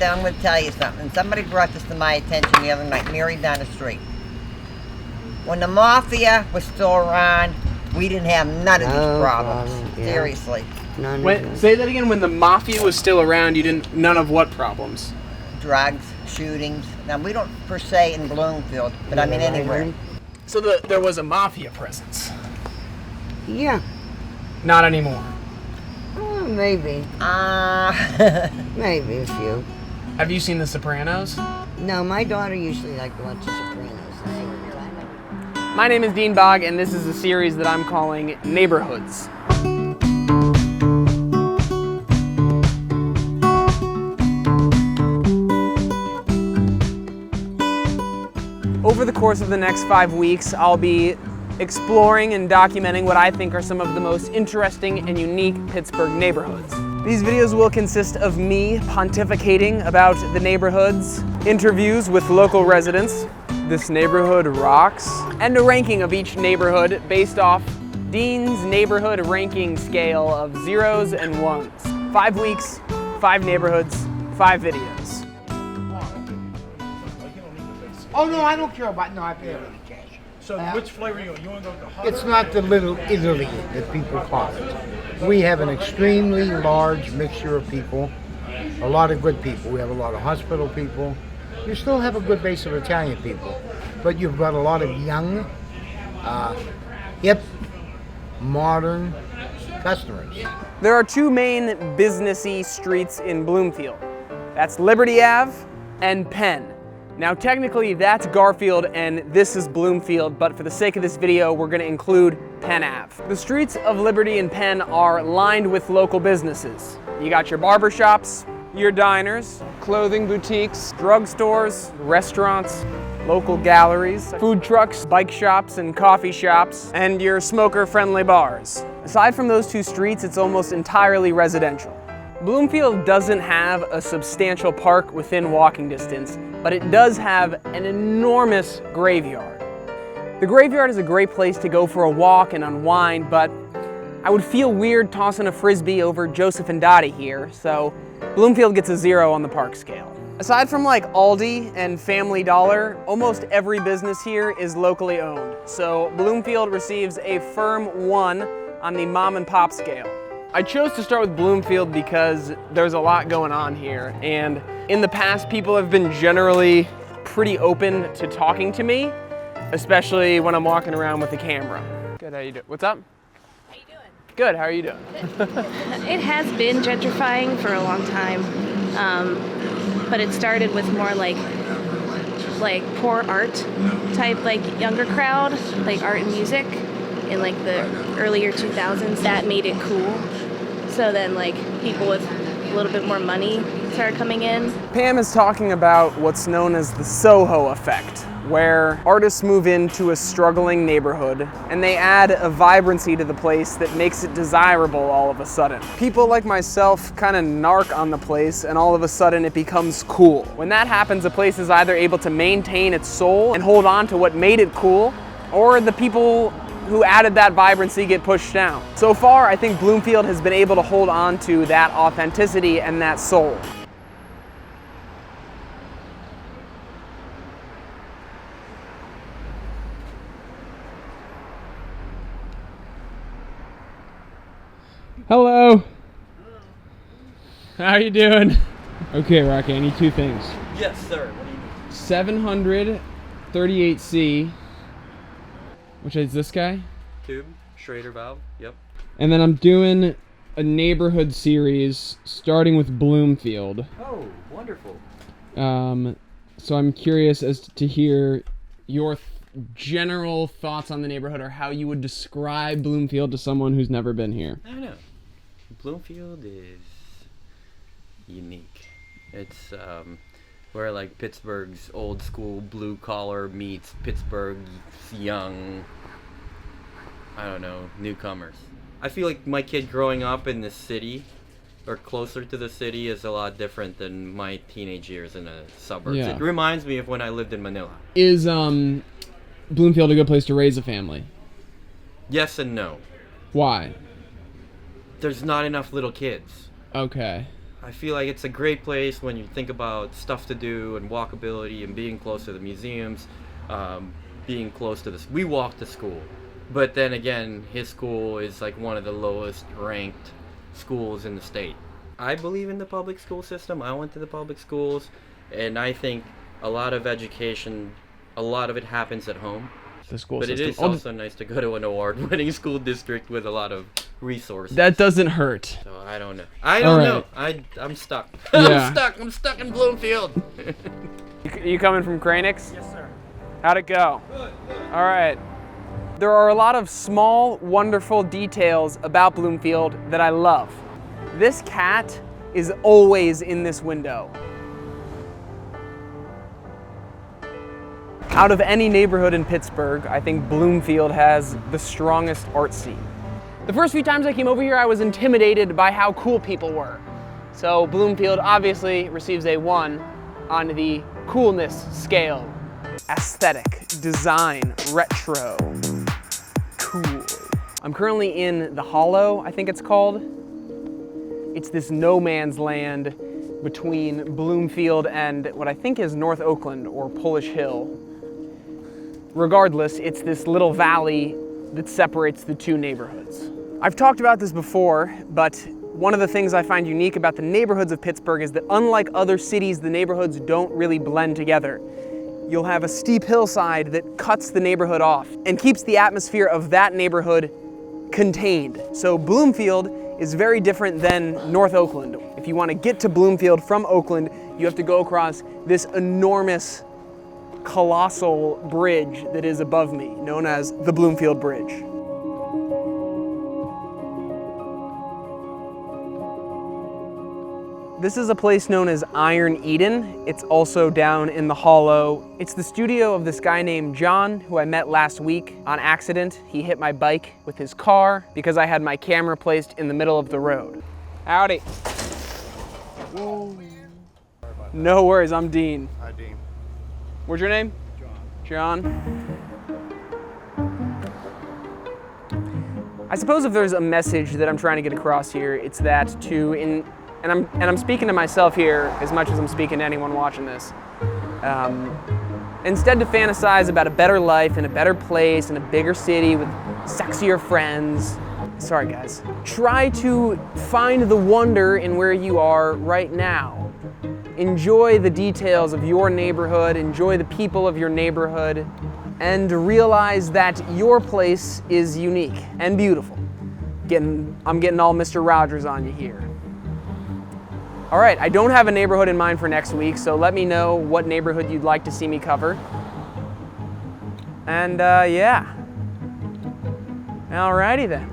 I'm going to tell you something. Somebody brought this to my attention the other night, Mary down the street. When the mafia was still around, we didn't have none of these problems. Yeah. Seriously. Say that again. When the mafia was still around, you didn't. None of what problems? Drugs, shootings. Now we don't per se in Bloomfield, but I mean anywhere. So there was a mafia presence. Yeah. Not anymore. Maybe. Maybe a few. Have you seen The Sopranos? No, my daughter usually liked to watch The Sopranos. My name is Dean Bogg, and this is a series that I'm calling Neighborhoods. Over the course of the next 5 weeks, I'll be exploring and documenting what I think are some of the most interesting and unique Pittsburgh neighborhoods. These videos will consist of me pontificating about the neighborhoods, interviews with local residents, this neighborhood rocks, and a ranking of each neighborhood based off Dean's neighborhood ranking scale of 0s and 1s. 5 weeks, 5 neighborhoods, 5 videos. Oh no, I don't care about, no, I pay everything cash. So which flavor you want? You want to go with the hot? It's not the little Italy that people call it. We have an extremely large mixture of people, a lot of good people. We have a lot of hospital people. You still have a good base of Italian people, but you've got a lot of young, hip, modern customers. There are 2 main businessy streets in Bloomfield. That's Liberty Ave and Penn. Now technically that's Garfield and this is Bloomfield, but for the sake of this video, we're gonna include Penn Ave. The streets of Liberty and Penn are lined with local businesses. You got your barber shops, your diners, clothing boutiques, drugstores, restaurants, local galleries, food trucks, bike shops, and coffee shops, and your smoker-friendly bars. Aside from those 2 streets, it's almost entirely residential. Bloomfield doesn't have a substantial park within walking distance, but it does have an enormous graveyard. The graveyard is a great place to go for a walk and unwind, but I would feel weird tossing a frisbee over Joseph and Dottie here, so Bloomfield gets a 0 on the park scale. Aside from like Aldi and Family Dollar, almost every business here is locally owned, so Bloomfield receives a firm 1 on the mom and pop scale. I chose to start with Bloomfield because there's a lot going on here, and in the past people have been generally pretty open to talking to me, especially when I'm walking around with the camera. Good, how you doing? What's up? How you doing? Good, how are you doing? It has been gentrifying for a long time, but it started with more like poor art type, like younger crowd, like art and music in like the earlier 2000s. That made it cool. So then like people with a little bit more money started coming in. Pam is talking about what's known as the Soho Effect, where artists move into a struggling neighborhood and they add a vibrancy to the place that makes it desirable all of a sudden. People like myself kind of narc on the place and all of a sudden it becomes cool. When that happens, a place is either able to maintain its soul and hold on to what made it cool, or the people who added that vibrancy get pushed down. So far, I think Bloomfield has been able to hold on to that authenticity and that soul. Hello. How are you doing? Okay, Rocky, I need 2 things. Yes, sir. What do you need? 738C, which is this guy. Tube, Schrader valve, yep. And then I'm doing a neighborhood series starting with Bloomfield. Oh, wonderful. So I'm curious as to hear your general thoughts on the neighborhood, or how you would describe Bloomfield to someone who's never been here. I don't know. Bloomfield is unique. It's where like Pittsburgh's old school blue collar meets Pittsburgh's young, I don't know, newcomers. I feel like my kid growing up in this city or closer to the city is a lot different than my teenage years in the suburbs. Yeah. It reminds me of when I lived in Manila. Is Bloomfield a good place to raise a family? Yes and no. Why? There's not enough little kids. Okay. I feel like it's a great place when you think about stuff to do and walkability and being close to the museums, being close to this. We walk to school, but then again, his school is like one of the lowest ranked schools in the state. I believe in the public school system. I went to the public schools, and I think a lot of education, a lot of it happens at home. The school But system. it is also nice to go to an award-winning school district with a lot of resources. That doesn't hurt. So I don't know. I don't know. I'm stuck. Yeah. I'm stuck in Bloomfield. You coming from Cranix? Yes, sir. How'd it go? Good. All right. There are a lot of small, wonderful details about Bloomfield that I love. This cat is always in this window. Out of any neighborhood in Pittsburgh, I think Bloomfield has the strongest art scene. The first few times I came over here, I was intimidated by how cool people were. So Bloomfield obviously receives a 1 on the coolness scale. Aesthetic, design, retro, cool. I'm currently in the Hollow, I think it's called. It's this no man's land between Bloomfield and what I think is North Oakland or Polish Hill. Regardless, it's this little valley that separates the two neighborhoods. I've talked about this before, but one of the things I find unique about the neighborhoods of Pittsburgh is that unlike other cities, the neighborhoods don't really blend together. You'll have a steep hillside that cuts the neighborhood off and keeps the atmosphere of that neighborhood contained. So Bloomfield is very different than North Oakland. If you want to get to Bloomfield from Oakland, you have to go across this enormous, colossal bridge that is above me, known as the Bloomfield Bridge. This is a place known as Iron Eden. It's also down in the Hollow. It's the studio of this guy named John, who I met last week on accident. He hit my bike with his car because I had my camera placed in the middle of the road. Howdy. Whoa. No worries, I'm Dean. Hi, Dean. What's your name? John. John. I suppose if there's a message that I'm trying to get across here, it's that and I'm speaking to myself here as much as I'm speaking to anyone watching this. Instead to fantasize about a better life in a better place in a bigger city with sexier friends. Sorry guys. Try to find the wonder in where you are right now. Enjoy the details of your neighborhood, enjoy the people of your neighborhood, and realize that your place is unique and beautiful. I'm getting all Mr. Rogers on you here. All right, I don't have a neighborhood in mind for next week, so let me know what neighborhood you'd like to see me cover. And yeah. Alrighty then.